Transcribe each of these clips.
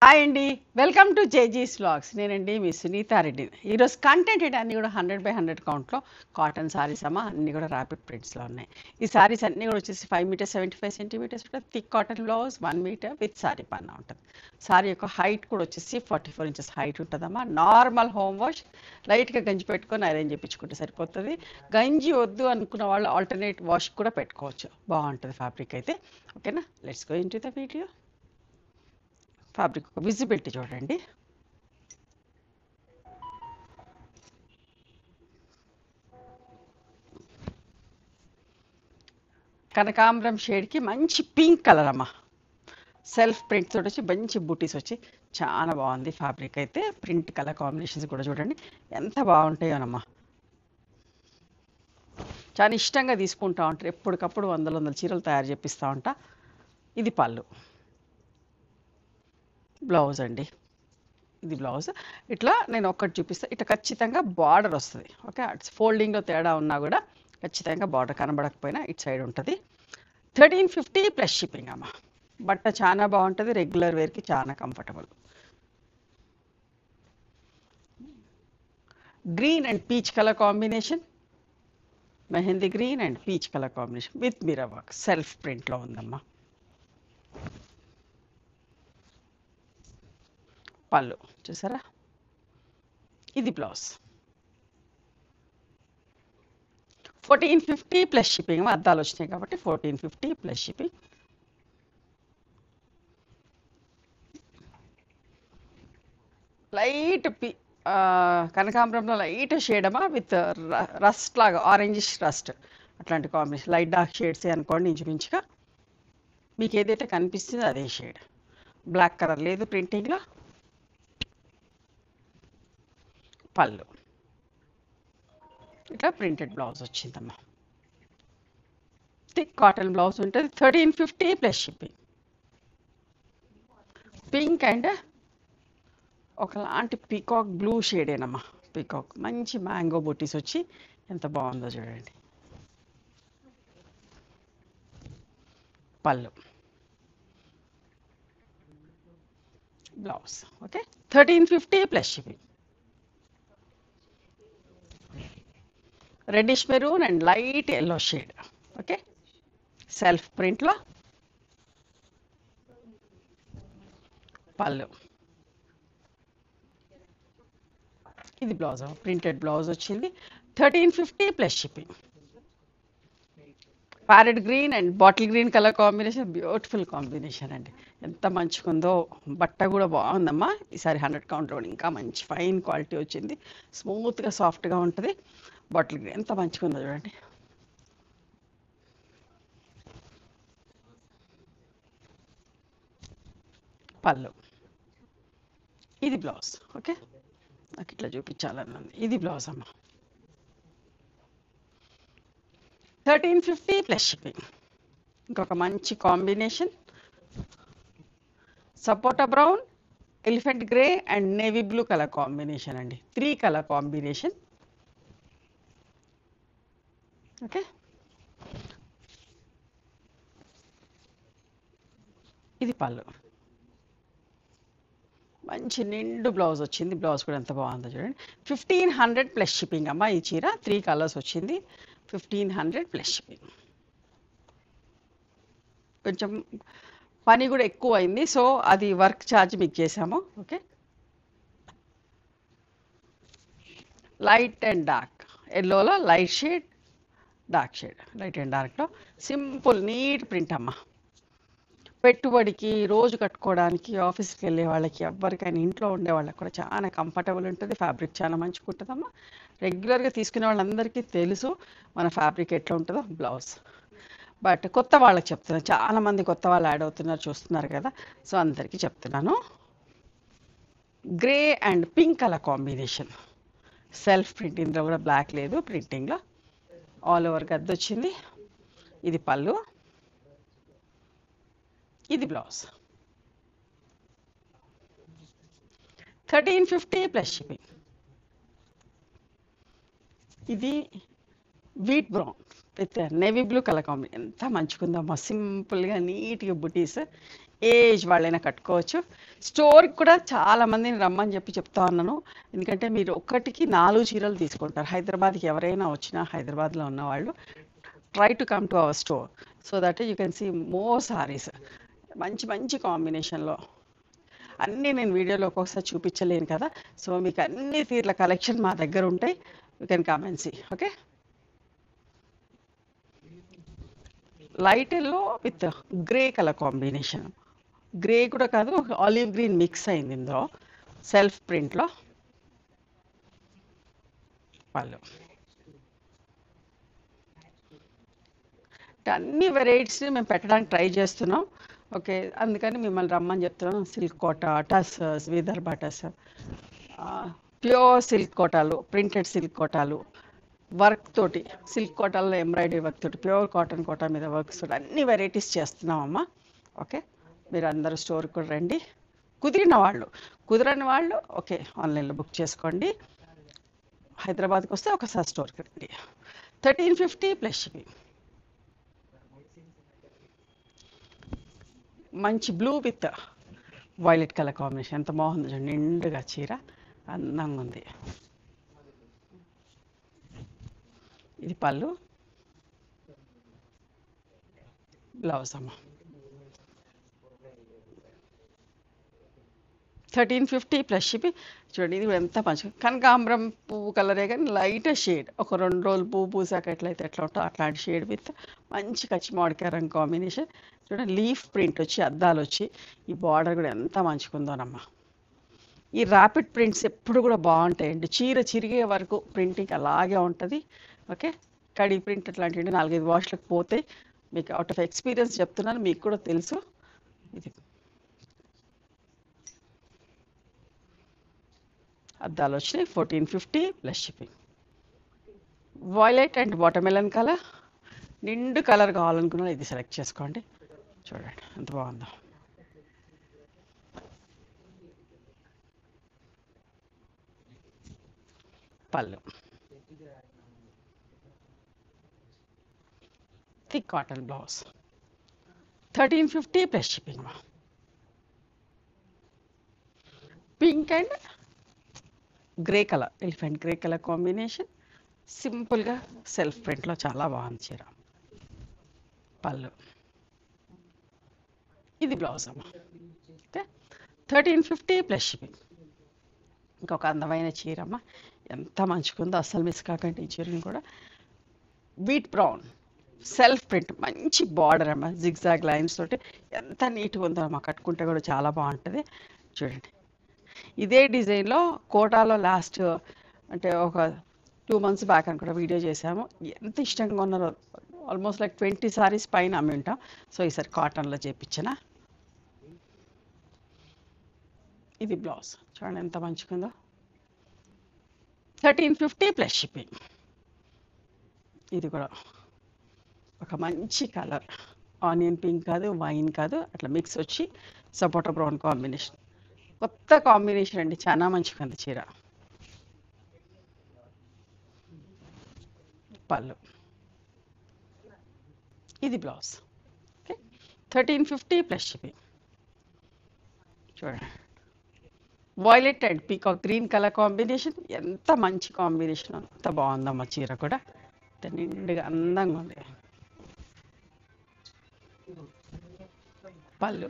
Hi అండి. Welcome to జేజీస్ vlogs. నేనండి మీ సునీతారెడ్డి. ఈరోజు కంటెంట్ ఏంటి అన్నీ కూడా 100/100 కౌంట్లో కాటన్ సారీస్ అమ్మా, అన్నీ కూడా ర్యాపిడ్ ప్రింట్స్లో ఉన్నాయి. ఈ సారీస్ అన్నీ కూడా వచ్చేసి 5 మీటర్స్ 75 సెంటీమీటర్స్ ఉంటుంది. Thick cotton blouse 1 metre with sari పన్నా ఉంటుంది. సారీ యొక్క హైట్ కూడా వచ్చేసి 44 ఇంచెస్ హైట్ ఉంటుందమ్మా. నార్మల్ హోమ్ వాష్, లైట్గా గంజి పెట్టుకొని ఐరన్ చేయించుకుంటే సరిపోతుంది. గంజి వద్దు అనుకున్న వాళ్ళు ఆల్టర్నేట్ వాష్ కూడా పెట్టుకోవచ్చు. బాగుంటుంది ఫ్యాబ్రిక్ అయితే. ఓకేనా, let's go in to the video. Fabric visibility చూడండి. కనకాంబరం షేడ్కి మంచి పింక్ కలర్ అమ్మా. సెల్ఫ్ ప్రింట్ తోటి వచ్చి మంచి బూటీస్ వచ్చి చాలా బాగుంది ఫ్యాబ్రిక్ అయితే. ప్రింట్ కలర్ కాంబినేషన్స్ కూడా చూడండి ఎంత బాగుంటాయోనమ్మా. చాలా ఇష్టంగా తీసుకుంటా ఉంటారు. ఎప్పటికప్పుడు వందల చీరలు తయారు చేపిస్తూ ఉంటా. ఇది పళ్ళు, బ్లౌజ్ అండి. ఇది బ్లౌజ్. ఇట్లా నేను ఒక్కటి చూపిస్తాను. ఇట్లా ఖచ్చితంగా బార్డర్ వస్తుంది. ఓకే, ఫోల్డింగ్లో తేడా ఉన్నా కూడా ఖచ్చితంగా బార్డర్ కనబడకపోయినా ఇటు సైడ్ ఉంటుంది. 1350 ప్లస్ షిప్పింగ్ అమ్మ. బట్ట చాలా బాగుంటుంది, రెగ్యులర్ వేర్కి చాలా comfortable. Green and peach colour combination, mehndi green and peach colour combination with mirror work, self ప్రింట్లో ఉందమ్మా. పళ్ళు చూసారా, ఇది బ్లౌజ్. 1450 plus shipping. అద్దాలు వచ్చినాయి కాబట్టి 1450 ప్లస్ షిప్పింగ్. లైట్ కనకాంబరంలో లైట్ షేడ్ అమ్మా, విత్ రస్ట్ లాగా ఆరెంజిష్ రస్ట్, అట్లాంటి కాంబినేషన్. లైట్ డార్క్ షేడ్స్ అనుకోండి ఇంచుమించుగా. మీకు ఏదైతే కనిపిస్తుందో అదే షేడ్. బ్లాక్ కలర్ లేదు ప్రింటింగ్లో. పళ్ళు ఇట్లా ప్రింటెడ్ బ్లౌజ్ వచ్చిందమ్మా. థిక్ కాటన్ బ్లౌజ్ ఉంటుంది. 1350 ప్లస్ షిప్పింగ్. పింక్ అండ్ ఒకలాంటి పీకాక్ బ్లూ షేడేనమ్మా. పీకాక్ మంచి మ్యాంగో బొటీస్ వచ్చి ఎంత బాగుందో చూడండి. పళ్ళు, blouse. Okay, 1350 plus shipping. Reddish maroon and light yellow shade. Okay, self ప్రింట్లో. పళ్ళు, ఇది బ్లౌజ్, ప్రింటెడ్ బ్లౌజ్ వచ్చింది. 1350 plus shipping. Parrot green and bottle green colour combination, beautiful combination అండి. ఎంత మంచిగుందో. బట్ట కూడా బాగుందమ్మా. ఈసారి 100 కౌంట్లో ఇంకా మంచి ఫైన్ క్వాలిటీ వచ్చింది. స్మూత్గా సాఫ్ట్గా ఉంటుంది. బాటిల్ గ్రీన్ ఎంత మంచిగుందో చూడండి. పళ్ళు, ఇది బ్లౌజ్. ఓకే, నాకు ఇట్లా చూపించాలని ఉంది. ఇది బ్లౌజ్ అమ్మ. 1350 ప్లస్ షిప్పింగ్. ఇంకొక మంచి combination, sapota brown, elephant grey and navy blue colour combination అండి. 3 కలర్ కాంబినేషన్. ఓకే, ఇది పళ్ళు. మంచి నిండు బ్లౌజ్ వచ్చింది. బ్లౌజ్ కూడా ఎంత బాగుందో చూడండి. 1500 ప్లస్ షిప్పింగ్ అమ్మ. ఈ చీర 3 కలర్స్ వచ్చింది. 1500 ప్లస్ షిప్పింగ్. కొంచెం పని కూడా ఎక్కువ అయింది, సో అది వర్క్ ఛార్జ్ మీకు చేసాము. ఓకే, లైట్ అండ్ డార్క్ ఎల్లోలో light shade, dark shade, light and డార్క్లో సింపుల్ నీట్ ప్రింట్ అమ్మ. పెట్టుబడికి, రోజు కట్టుకోవడానికి, ఆఫీస్కి వెళ్ళే వాళ్ళకి, ఎవరికైనా ఇంట్లో ఉండే వాళ్ళకి కూడా చాలా కంఫర్టబుల్ ఉంటుంది. ఫ్యాబ్రిక్ చాలా మంచిగా ఉంటుందమ్మా. రెగ్యులర్గా తీసుకునే వాళ్ళందరికీ తెలుసు మన ఫ్యాబ్రిక్ ఎట్లా ఉంటుందో. బ్లౌజ్. బట్ కొత్త వాళ్ళకి చెప్తున్నాను, చాలామంది కొత్త వాళ్ళు యాడ్ అవుతున్నారు, చూస్తున్నారు కదా, సో అందరికీ చెప్తున్నాను. Grey and pink colour combination, self print. ఇందులో కూడా బ్లాక్ లేదు ప్రింటింగ్లో. ఆల్ ఓవర్ గద్ద వచ్చింది. ఇది పళ్ళు, ఇది బ్లౌజ్. 1350 plus shipping. ఇది wheat brown with navy blue colour combination. ఎంత మంచిగుందమ్మా. సింపుల్గా నీట్గా బుటీస్. ఏజ్ వాళ్ళైనా కట్టుకోవచ్చు. స్టోర్కి కూడా చాలా మందిని రమ్మని చెప్తా ఉన్నాను. ఎందుకంటే మీరు ఒక్కటికి 4 చీరలు తీసుకుంటారు. హైదరాబాద్కి ఎవరైనా వచ్చినా, హైదరాబాద్లో ఉన్నవాళ్ళు try to come to our store so that you can see more saris. మంచి మంచి కాంబినేషన్లో అన్నీ నేను వీడియోలో ఒక్కొక్కసారి చూపించలేను కదా. సో మీకు అన్ని తీర్ల కలెక్షన్ మా దగ్గర ఉంటాయి. You can come and see. Okay, light yellow with grey colour combination. Grey కూడా కాదు, ఆలివ్ గ్రీన్ మిక్స్ అయింది ఇందులో. సెల్ఫ్ ప్రింట్లో వాళ్ళు అన్ని వెరైటీస్ మేము పెట్టడానికి ట్రై చేస్తున్నాం. ఓకే, అందుకని మిమ్మల్ని రమ్మని చెప్తున్నాను. Silk Kota, tussars, Vidarbha tussar, pure silk కోటాలు, ప్రింటెడ్ సిల్క్ కోటాలు, వర్క్ తోటి, సిల్క్ కోటాల్లో ఎంబ్రాయిడరీ వర్క్ తోటి, ప్యూర్ కాటన్ కోటా మీద వర్క్స్ తోటి అన్ని వెరైటీస్ చేస్తున్నామమ్మా. ఓకే, మీరు అందరూ స్టోర్కి కూడా రండి. కుదిరిన వాళ్ళు, కుదరని వాళ్ళు ఓకే ఆన్లైన్లో బుక్ చేసుకోండి. హైదరాబాద్కి వస్తే ఒకసారి స్టోర్కి రండి. 1350 ప్లస్ షిప్పింగ్. మంచి blue with violet colour combination ఎంత బాగుంది చూడండి. నిండుగా చీర అందంగా ఉంది. ఇది పళ్ళు, బ్లౌజ్ అమ్మ. 1350 ప్లస్ షిప్పింగ్. చూడండి ఇది ఎంత మంచిగా కనకాంబరం పువ్వు కలరే కానీ లైట్ షేడ్. ఒక 2 రోజులు పువ్వు పూసాక ఎట్లయితే ఎట్లా ఉంటుందో అట్లాంటి షేడ్ విత్ మంచి కచ్చి మామిడికాయ రంగు కాంబినేషన్. చూడండి లీఫ్ ప్రింట్ వచ్చి అద్దాలు వచ్చి ఈ బార్డర్ కూడా ఎంత మంచిగా ఉందోనమ్మా. ఈ ర్యాపిడ్ ప్రింట్స్ ఎప్పుడు కూడా బాగుంటాయండి. చీర చిరిగే వరకు ప్రింటింగ్ అలాగే ఉంటుంది. ఓకే, కడి ప్రింట్ అట్లాంటివి 4-5 వాష్లకు పోతే మీకు అవుట్ ఆఫ్ ఎక్స్పీరియన్స్ చెప్తున్నాను, మీకు కూడా తెలుసు. ఇది అద్దాలు వచ్చినాయి. 1450 plus shipping. Violet and watermelon colour, నిండు కలర్ కావాలనుకున్నా ఇది సెలెక్ట్ చేసుకోండి. చూడండి ఎంత బాగుందో. పళ్ళు thick cotton blouse. 1350 plus shipping. Pink and grey colour, elephant grey colour combination. సింపుల్గా సెల్ఫ్ ప్రింట్లో చాలా బాగుంది చీర. పళ్ళు, ఇది బ్లౌజ్ అమ్మ. Okay, 1350 plus shipping. ఇంకొక అందమైన చీరమ్మ, ఎంత మంచిగుందో అస్సలు మిస్ కాకండి ఈ చీరని కూడా. వీట్ బ్రౌన్ సెల్ఫ్ ప్రింట్, మంచి బార్డర్ అమ్మ, జిగ్జాగ్ లైన్స్ తోటి ఎంత నీట్గా ఉందో అమ్మ. కట్టుకుంటే కూడా చాలా బాగుంటుంది. చూడండి ఇదే డిజైన్లో కోటాలో లాస్ట్ అంటే ఒక 2 months బ్యాక్ అని కూడా వీడియో చేసాము. ఎంత ఇష్టంగా ఉన్నారో, ఆల్మోస్ట్ లైక్ 20 సారీస్ పైన అమ్మి ఉంటాం. సో ఈసారి కాటన్లో చేయించిన. ఇది బ్లౌజ్ చూడండి ఎంత మంచిగా ఉందో. 1350 ప్లస్ షిప్పింగ్. ఇది కూడా ఒక మంచి కలర్, ఆనియన్ పింక్ కాదు, వైన్ కాదు, అట్లా మిక్స్ వచ్చి సపోటా బ్రౌన్ కాంబినేషన్. కొత్త కాంబినేషన్ అండి, చాలా మంచిగా ఉంది చీర. పళ్ళు, ఇది బ్లౌజ్. Okay, 1350 plus shipping. చూడండి violet and peacock green colour combination, ఎంత మంచి కాంబినేషన్, అంత బాగుందమ్మా చీర కూడా. నిండుగా అందంగా ఉంది. పళ్ళు,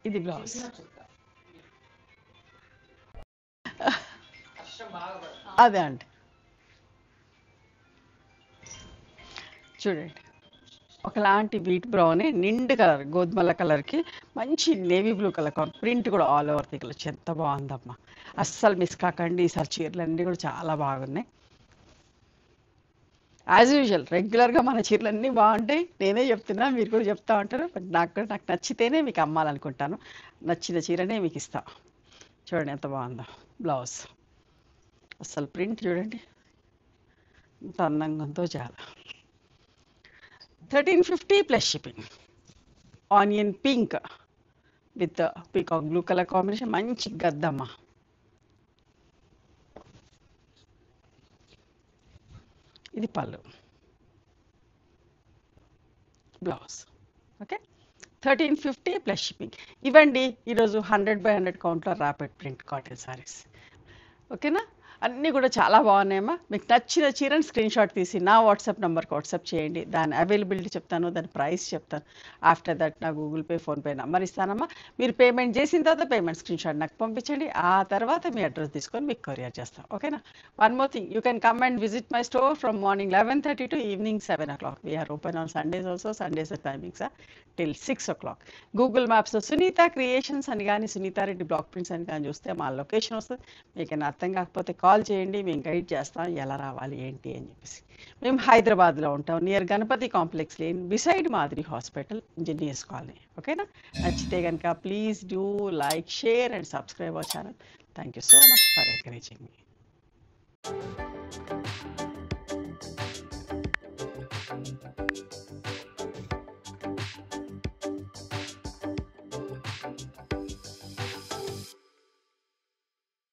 ఇది బ్లౌజ్. అదే అండి చూడండి ఒకలాంటి వీట్ బ్రౌనే నిండు కలర్ గోధుమల కలర్కి మంచి నేవీ బ్లూ కలర్ ప్రింట్ కూడా ఆల్ ఓవర్ ది కలర్ ఎంత బాగుందమ్మా. అస్సలు మిస్ కాకండి. ఈసారి చీరలు అన్నీ కూడా చాలా బాగున్నాయి. యాజ్ యూజువల్ రెగ్యులర్గా మన చీరలు అన్నీ బాగుంటాయి. నేనే చెప్తున్నా, మీరు కూడా చెప్తా ఉంటారు. బట్ నాకు నచ్చితేనే మీకు అమ్మాలనుకుంటాను. నచ్చిన చీరనే మీకు ఇస్తా. చూడండి ఎంత బాగుందో బ్లౌజ్. అసలు ప్రింట్ చూడండి ఎంత అందంగా ఉందో చాలా. 1350 plus shipping. Onion pink with peacock blue colour combination, మంచి గద్దమ్మ. ఇది పళ్ళు, బ్లౌజ్. Okay, 1350 plus shipping. ఇవ్వండి ఈరోజు 100/100 కౌంట్లో ర్యాపిడ్ ప్రింట్ కాటన్ సారీస్. ఓకేనా, అన్నీ కూడా చాలా బాగున్నాయమ్మా. మీకు నచ్చిన చీరని స్క్రీన్ షాట్ తీసి నా వాట్సాప్ నెంబర్కి వాట్సాప్ చేయండి. దాని అవైలబిలిటీ చెప్తాను, దాని ప్రైస్ చెప్తాను. ఆఫ్టర్ దట్ నా గూగుల్ పే, ఫోన్పే నెంబర్ ఇస్తానమ్మా. మీరు పేమెంట్ చేసిన తర్వాత పేమెంట్ స్క్రీన్ షాట్ నాకు పంపించండి. ఆ తర్వాత మీ అడ్రస్ తీసుకొని మీకు కొరియర్ చేస్తాం. ఓకేనా. One more thing, you can come and visit my store from morning 11:30 to evening 7 o'clock. We are open on sundays also. Sundays timings till 6 o'clock. Google మ్యాప్స్లో సునీత క్రియేషన్స్ అని కానీ సునీతారెడ్డి బ్లాక్ ప్రింట్స్ అని కానీ చూస్తే మా లొకేషన్ వస్తుంది. మీకు అర్థం కాకపోతే కాల్ చేయండి, మేము గైడ్ చేస్తాం ఎలా రావాలి ఏంటి అని చెప్పేసి. మేము హైదరాబాద్లో ఉంటాం, near Ganapathi complex lane, beside Madhiri hospital, engineers colony. ఓకేనా. నచ్చితే కనుక please do like, share and subscribe our channel. Thank you so much for encouraging me.